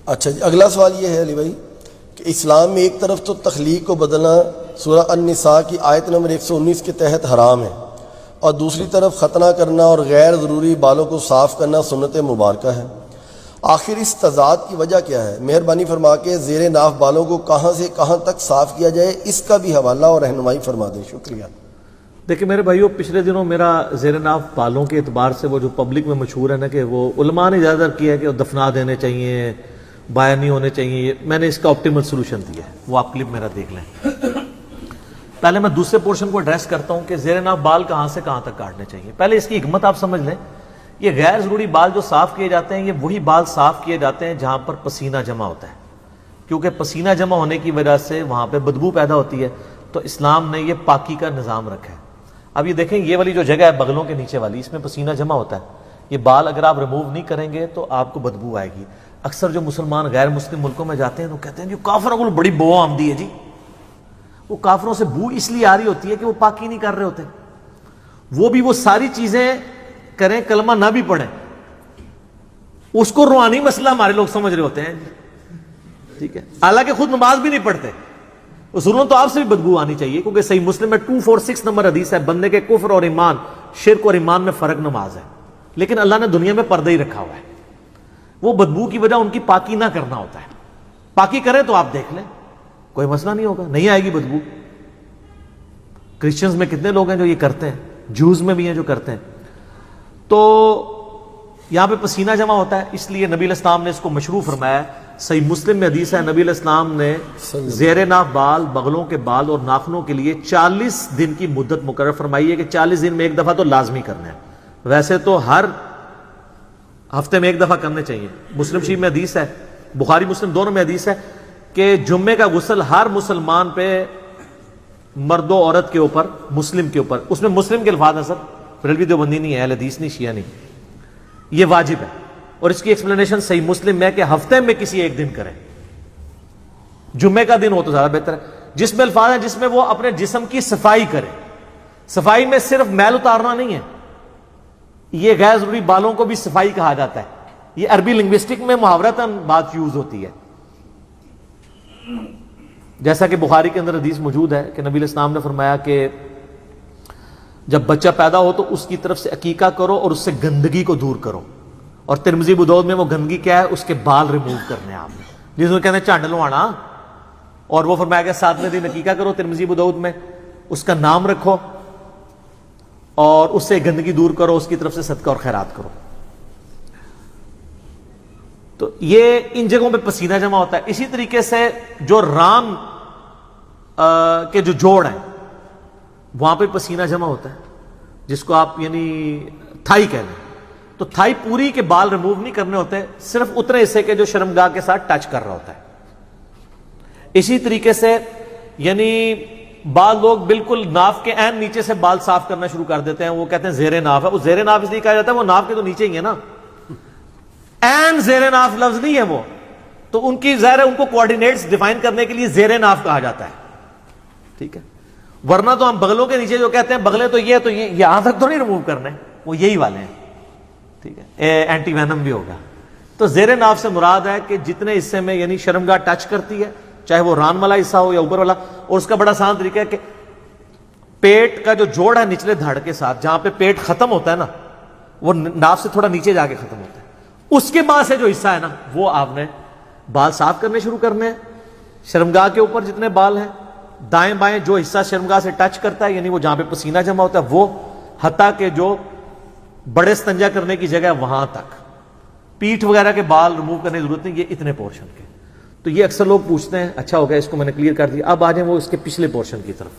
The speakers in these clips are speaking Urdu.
اچھا جی، اگلا سوال یہ ہے علی بھائی کہ اسلام میں ایک طرف تو تخلیق کو بدلنا سورہ النساء کی آیت نمبر 119 کے تحت حرام ہے، اور دوسری طرف ختنہ کرنا اور غیر ضروری بالوں کو صاف کرنا سنت مبارکہ ہے۔ آخر اس تضاد کی وجہ کیا ہے؟ مہربانی فرما کے زیر ناف بالوں کو کہاں سے کہاں تک صاف کیا جائے، اس کا بھی حوالہ اور رہنمائی فرما دیں، شکریہ۔ دیکھیں میرے بھائیو، پچھلے دنوں میرا زیر ناف بالوں کے اعتبار سے وہ جو پبلک میں مشہور ہے نا کہ وہ علماء نے زیادہ تر کیا ہے کہ وہ دفنا دینے چاہیے، بایا نہیں ہونے چاہیے، میں نے اس کا آپٹیمل سولوشن دیا ہے، وہ آپ کلپ میرا دیکھ لیں۔ پہلے میں دوسرے پورشن کو ایڈریس کرتا ہوں کہ زیر ناف بال کہاں سے کہاں تک کاٹنے چاہیے۔ پہلے اس کی حکمت آپ سمجھ لیں، یہ غیر ضروری بال جو صاف کیے جاتے ہیں، یہ وہی بال صاف کیے جاتے ہیں جہاں پر پسینہ جمع ہوتا ہے، کیونکہ پسینہ جمع ہونے کی وجہ سے وہاں پہ بدبو پیدا ہوتی ہے، تو اسلام نے یہ پاکی کا نظام رکھا ہے۔ اب یہ دیکھیں، یہ والی جو جگہ ہے بغلوں کے نیچے والی، اس میں پسینہ جمع ہوتا ہے، یہ بال اگر آپ ریموو نہیں کریں گے تو آپ کو بدبو آئے گی۔ اکثر جو مسلمان غیر مسلم ملکوں میں جاتے ہیں تو کہتے ہیں جو کافروں کو بڑی بو آمدی ہے جی، وہ کافروں سے بو اس لیے آ رہی ہوتی ہے کہ وہ پاکی نہیں کر رہے ہوتے، وہ بھی وہ ساری چیزیں کریں، کلمہ نہ بھی پڑھیں، اس کو روحانی مسئلہ ہمارے لوگ سمجھ رہے ہوتے ہیں، ٹھیک ہے، حالانکہ خود نماز بھی نہیں پڑھتے۔ اصولوں تو آپ سے بھی بدبو آنی چاہیے، کیونکہ صحیح مسلم میں 246 نمبر حدیث ہے، بندے کے کفر اور ایمان، شرک اور ایمان میں فرق نماز ہے، لیکن اللہ نے دنیا میں پردہ ہی رکھا ہوا ہے، وہ بدبو کی وجہ ان کی پاکی نہ کرنا ہوتا ہے۔ پاکی کریں تو آپ دیکھ لیں، کوئی مسئلہ نہیں ہوگا، نہیں آئے گی بدبو۔ کرسچنز میں کتنے لوگ ہیں جو یہ کرتے ہیں، جوز میں بھی ہیں جو کرتے ہیں۔ تو یہاں پہ پسینہ جمع ہوتا ہے، اس لیے نبی علیہ السلام نے اس کو مشروع فرمایا ہے۔ صحیح مسلم میں حدیث ہے، نبی علیہ السلام نے زیر ناف بال، بغلوں کے بال اور ناخنوں کے لیے 40 دن کی مدت مقرر فرمائی ہے کہ 40 دن میں ایک دفعہ تو لازمی کرنا ہے، ویسے تو ہر ہفتے میں ایک دفعہ کرنے چاہیے۔ مسلم شریف میں حدیث ہے، بخاری مسلم دونوں میں حدیث ہے کہ جمعے کا غسل ہر مسلمان پہ، مرد و عورت کے اوپر، مسلم کے اوپر، اس میں مسلم کے الفاظ ہیں سر، بریلوی دیوبندی نہیں ہے، اہل حدیث نہیں، شیعہ نہیں، یہ واجب ہے، اور اس کی ایکسپلینیشن صحیح مسلم میں کہ ہفتے میں کسی ایک دن کریں، جمعے کا دن ہو تو زیادہ بہتر ہے، جس میں الفاظ ہیں جس میں وہ اپنے جسم کی صفائی کرے۔ صفائی میں صرف میل اتارنا نہیں ہے، یہ غیر ضروری بالوں کو بھی صفائی کہا جاتا ہے، یہ عربی لنگوسٹک میں محاورتاً بات یوز ہوتی ہے، جیسا کہ بخاری کے اندر حدیث موجود ہے کہ نبی علیہ السلام نے فرمایا کہ جب بچہ پیدا ہو تو اس کی طرف سے عقیقہ کرو اور اس سے گندگی کو دور کرو، اور ترمذی ابو داؤد میں وہ گندگی کیا ہے؟ اس کے بال ریموو کرنے ہیں آپ نے، جس کو کہتے ہیں چانڈ لوانا، اور وہ فرمایا کہ 7ویں دن عقیقہ کرو، ترمذی ابو داؤد میں، اس کا نام رکھو اور اس سے گندگی دور کرو، اس کی طرف سے صدقہ اور خیرات کرو۔ تو یہ ان جگہوں پہ پسینہ جمع ہوتا ہے۔ اسی طریقے سے جو ران کے جو جوڑ ہیں وہاں پہ پسینہ جمع ہوتا ہے، جس کو آپ یعنی تھائی کہہ لیں، تو تھائی پوری کے بال ریموو نہیں کرنے ہوتے، صرف اتنے حصے کے جو شرمگاہ کے ساتھ ٹچ کر رہا ہوتا ہے۔ اسی طریقے سے یعنی بعض لوگ بالکل ناف کے عین نیچے سے بال صاف کرنا شروع کر دیتے ہیں، وہ کہتے ہیں زیر ناف ہے، وہ زیر ناف اس لیے کہا جاتا ہے وہ ناف کے تو نیچے ہی ہے نا، عین زیر ناف لفظ نہیں ہے وہ، تو ان کی ظاہر ہے ان کو کوآرڈینیٹس ڈیفائن کرنے کے لیے زیر ناف کہا جاتا ہے، ٹھیک ہے، ورنہ تو ہم بغلوں کے نیچے جو کہتے ہیں بغلے تو یہ یہاں تک تو نہیں ریموو کرنے، وہ یہی والے ہیں، ٹھیک ہے، اینٹی وینم بھی ہوگا۔ تو زیر ناف سے مراد ہے کہ جتنے حصے میں یعنی شرمگاہ ٹچ کرتی ہے، چاہے وہ ران والا حصہ ہو یا اوپر والا، اور اس کا بڑا آسان طریقہ ہے کہ پیٹ کا جو جوڑ ہے نچلے دھڑ کے ساتھ، جہاں پہ پیٹ ختم ہوتا ہے نا، وہ ناف سے تھوڑا نیچے جا کے ختم ہوتا ہے، اس کے بعد سے جو حصہ ہے نا وہ آپ نے بال صاف کرنے شروع کرنے ہیں۔ شرمگاہ کے اوپر جتنے بال ہیں، دائیں بائیں جو حصہ شرمگاہ سے ٹچ کرتا ہے، یعنی وہ جہاں پہ پسینہ جمع ہوتا ہے، وہ حتیٰ کہ جو بڑے استنجا کرنے کی جگہ ہے وہاں تک، پیٹھ وغیرہ کے بال ریموو کرنے کی ضرورت نہیں، یہ اتنے پورشن کے۔ تو یہ اکثر لوگ پوچھتے ہیں، اچھا ہو گیا اس کو میں نے کلیئر کر دیا، اب آ جائیں وہ اس کے پچھلے پورشن کی طرف،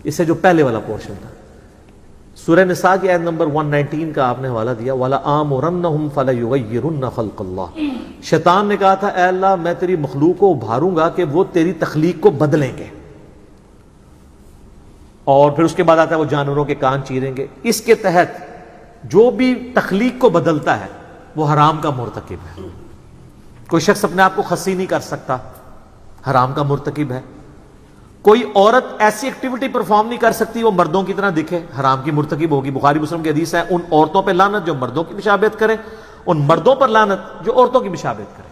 اس سے جو پہلے والا پورشن تھا، سورہ نساء کی آیت نمبر 119 کا آپ نے حوالہ دیا، وَلَآمُرَنَّهُمْ فَلَيُغَيِّرُنَّ خَلْقَ اللَّهِ، شیطان نے کہا تھا اے اللہ میں تیری مخلوق کو ابھاروں گا کہ وہ تیری تخلیق کو بدلیں گے، اور پھر اس کے بعد آتا ہے وہ جانوروں کے کان چیریں گے۔ اس کے تحت جو بھی تخلیق کو بدلتا ہے وہ حرام کا مرتکب ہے۔ کوئی شخص اپنے آپ کو خصی نہیں کر سکتا، حرام کا مرتکب ہے۔ کوئی عورت ایسی ایکٹیویٹی پرفارم نہیں کر سکتی وہ مردوں کی طرح دکھے، حرام کی مرتکب ہوگی۔ بخاری مسلم کی حدیث ہے، ان عورتوں پہ لعنت جو مردوں کی مشابہت کریں، ان مردوں پر لعنت جو عورتوں کی مشابہت کریں۔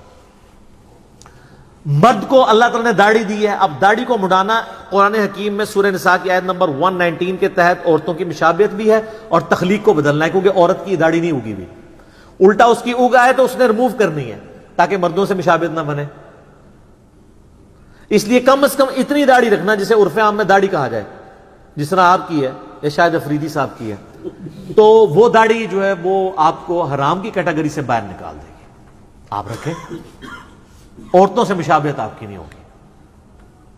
مرد کو اللہ تعالیٰ نے داڑھی دی ہے. اب داڑھی کو مڈانا قرآن حکیم میں سورہ نساء کی آیت نمبر 119 کے تحت عورتوں کی مشابہت بھی ہے اور تخلیق کو بدلنا ہے, کیونکہ عورت کی داڑھی نہیں اگی ہوئی, الٹا اس کی اگا ہے تو اس نے ریموو کرنی ہے تاکہ مردوں سے مشابہت نہ بنے. اس لیے کم از کم اتنی داڑھی رکھنا جسے عرف عام میں داڑھی کہا جائے, جس طرح آپ کی ہے یا شاید افریدی صاحب کی ہے, تو وہ داڑھی جو ہے وہ آپ کو حرام کی کیٹیگری سے باہر نکال دے گی. آپ رکھیں, عورتوں سے مشابہت آپ کی نہیں ہوگی.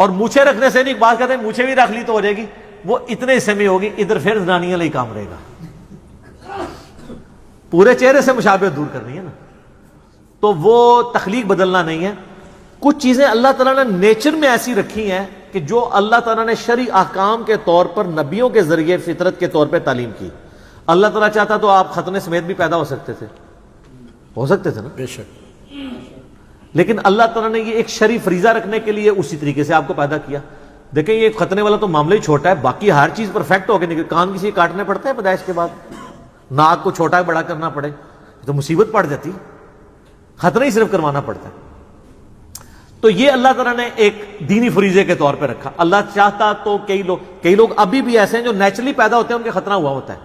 اور مونچھیں رکھنے سے نہیں, بات کہتے ہیں مونچھیں بھی رکھ لی تو ہو جائے گی, وہ اتنے حصے میں ہوگی, ادھر پھر زنانیاں لئی کام رہے گا. پورے چہرے سے مشابہت دور کرنی ہے نا, تو وہ تخلیق بدلنا نہیں ہے. کچھ چیزیں اللہ تعالیٰ نے نیچر میں ایسی رکھی ہیں کہ جو اللہ تعالیٰ نے شرعی احکام کے طور پر نبیوں کے ذریعے فطرت کے طور پہ تعلیم کی. اللہ تعالیٰ چاہتا تو آپ ختنے سمیت بھی پیدا ہو سکتے تھے نا, بے شک, لیکن اللہ تعالیٰ نے یہ ایک شرعی فریضہ رکھنے کے لیے اسی طریقے سے آپ کو پیدا کیا. دیکھیں یہ ختنے والا تو معاملہ ہی چھوٹا ہے, باقی ہر چیز پرفیکٹ ہو کے نکل. کان کسی کاٹنے پڑتے ہیں پیدائش کے بعد, ناک کو چھوٹا بڑا کرنا پڑے تو مصیبت پڑ جاتی, ختنہ ہی صرف کروانا پڑتا ہے. تو یہ اللہ تعالیٰ نے ایک دینی فریضے کے طور پہ رکھا. اللہ چاہتا تو کئی لوگ ابھی بھی ایسے ہیں جو نیچرلی پیدا ہوتے ہیں, ان کے ختنہ ہوا ہوتا ہے,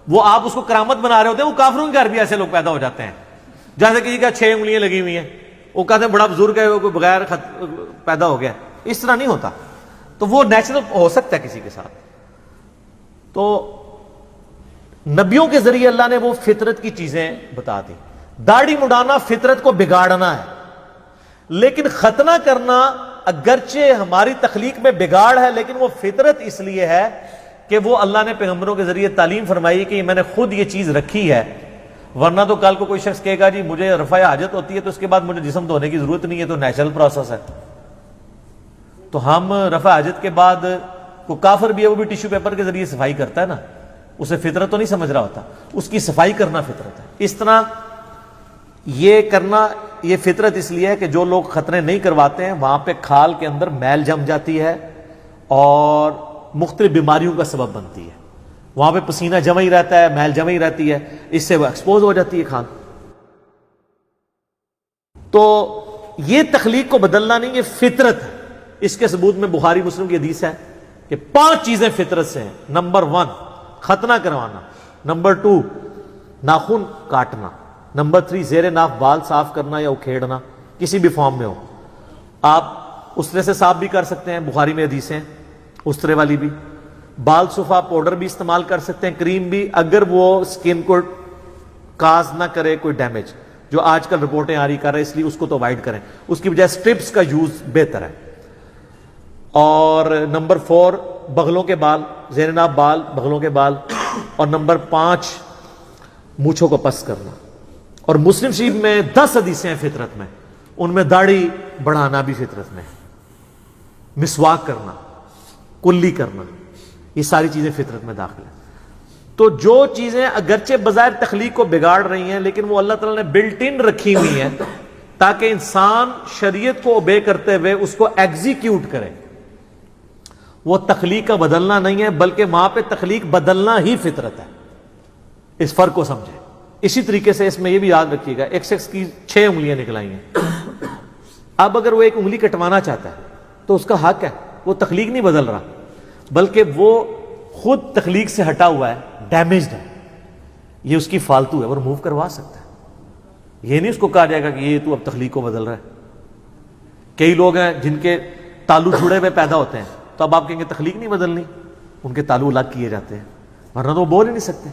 وہ آپ اس کو کرامت بنا رہے ہوتے ہیں. وہ کافروں کے گھر بھی ایسے لوگ پیدا ہو جاتے ہیں, جیسے کسی کا 6 انگلیاں لگی ہوئی ہیں, وہ کہتے ہیں بڑا بزرگ ہے, وہ کوئی بغیر پیدا ہو گیا. اس طرح نہیں ہوتا, تو وہ نیچرل ہو سکتا ہے کسی کے ساتھ. تو نبیوں کے ذریعے اللہ نے وہ فطرت کی چیزیں بتا دی. داڑھی مڈانا فطرت کو بگاڑنا ہے, لیکن ختنہ کرنا اگرچہ ہماری تخلیق میں بگاڑ ہے, لیکن وہ فطرت اس لیے ہے کہ وہ اللہ نے پیغمبروں کے ذریعے تعلیم فرمائی کہ میں نے خود یہ چیز رکھی ہے. ورنہ تو کل کو کوئی شخص کہے گا جی مجھے رفع حاجت ہوتی ہے تو اس کے بعد مجھے جسم دھونے کی ضرورت نہیں ہے, تو نیچرل پروسیس ہے. تو ہم رفع حاجت کے بعد, کوئی کافر بھی ہے وہ بھی ٹیشو پیپر کے ذریعے صفائی کرتا ہے نا, اسے فطرت تو نہیں سمجھ رہا ہوتا, اس کی صفائی کرنا فطرت ہے. اس طرح یہ کرنا یہ فطرت اس لیے ہے کہ جو لوگ ختنے نہیں کرواتے ہیں وہاں پہ کھال کے اندر میل جم جاتی ہے اور مختلف بیماریوں کا سبب بنتی ہے. وہاں پہ پسینہ جمع ہی رہتا ہے, میل جمع ہی رہتی ہے, اس سے وہ ایکسپوز ہو جاتی ہے کھال. تو یہ تخلیق کو بدلنا نہیں, یہ فطرت ہے. اس کے ثبوت میں بخاری مسلم کی حدیث ہے کہ 5 چیزیں فطرت سے ہیں. نمبر 1 ختنہ کروانا, نمبر 2 ناخن کاٹنا, نمبر 3 زیر ناف بال صاف کرنا یا اکھیڑنا کسی بھی فارم میں ہو. آپ اسرے سے صاف بھی کر سکتے ہیں, بخاری میں حدیثیں اسرے والی بھی. بال صفا پاؤڈر بھی استعمال کر سکتے ہیں, کریم بھی, اگر وہ سکن کو کاز نہ کرے کوئی ڈیمیج, جو آج کل رپورٹیں آ رہی کر رہے ہیں, اس لیے اس کو تو اوائڈ کریں. اس کی بجائے سٹرپس کا یوز بہتر ہے. اور نمبر 4 بغلوں کے بال, زیر ناف بال, بغلوں کے بال. اور نمبر 5 مونچھوں کو پس کرنا. اور مسلم شریف میں 10 حدیثیں ہیں فطرت میں, ان میں داڑھی بڑھانا بھی فطرت میں, مسواک کرنا, کلی کرنا, یہ ساری چیزیں فطرت میں داخل ہیں. تو جو چیزیں اگرچہ بظاہر تخلیق کو بگاڑ رہی ہیں, لیکن وہ اللہ تعالیٰ نے بلٹ ان رکھی ہوئی ہیں تاکہ انسان شریعت کو اوبے کرتے ہوئے اس کو ایگزیکیوٹ کرے. وہ تخلیق کا بدلنا نہیں ہے, بلکہ وہاں پہ تخلیق بدلنا ہی فطرت ہے. اس فرق کو سمجھیں. اسی طریقے سے اس میں یہ بھی یاد رکھیے گا, ایک شخص کی 6 انگلیاں نکلائی ہیں, اب اگر وہ ایک انگلی کٹوانا چاہتا ہے تو اس کا حق ہے, وہ تخلیق نہیں بدل رہا, بلکہ وہ خود تخلیق سے ہٹا ہوا ہے, ڈیمیجڈ ہے, یہ اس کی فالتو ہے, وہ ریموو کروا سکتا ہے. یہ نہیں اس کو کہا جائے گا کہ یہ تو اب تخلیق کو بدل رہا ہے. کئی لوگ ہیں جن کے تالو جڑے ہوئے پیدا ہوتے ہیں, تو اب آپ کہیں گے تخلیق نہیں بدلنی, ان کے تالو الگ کیے جاتے ہیں, ورنہ تو وہ بول ہی نہیں سکتے.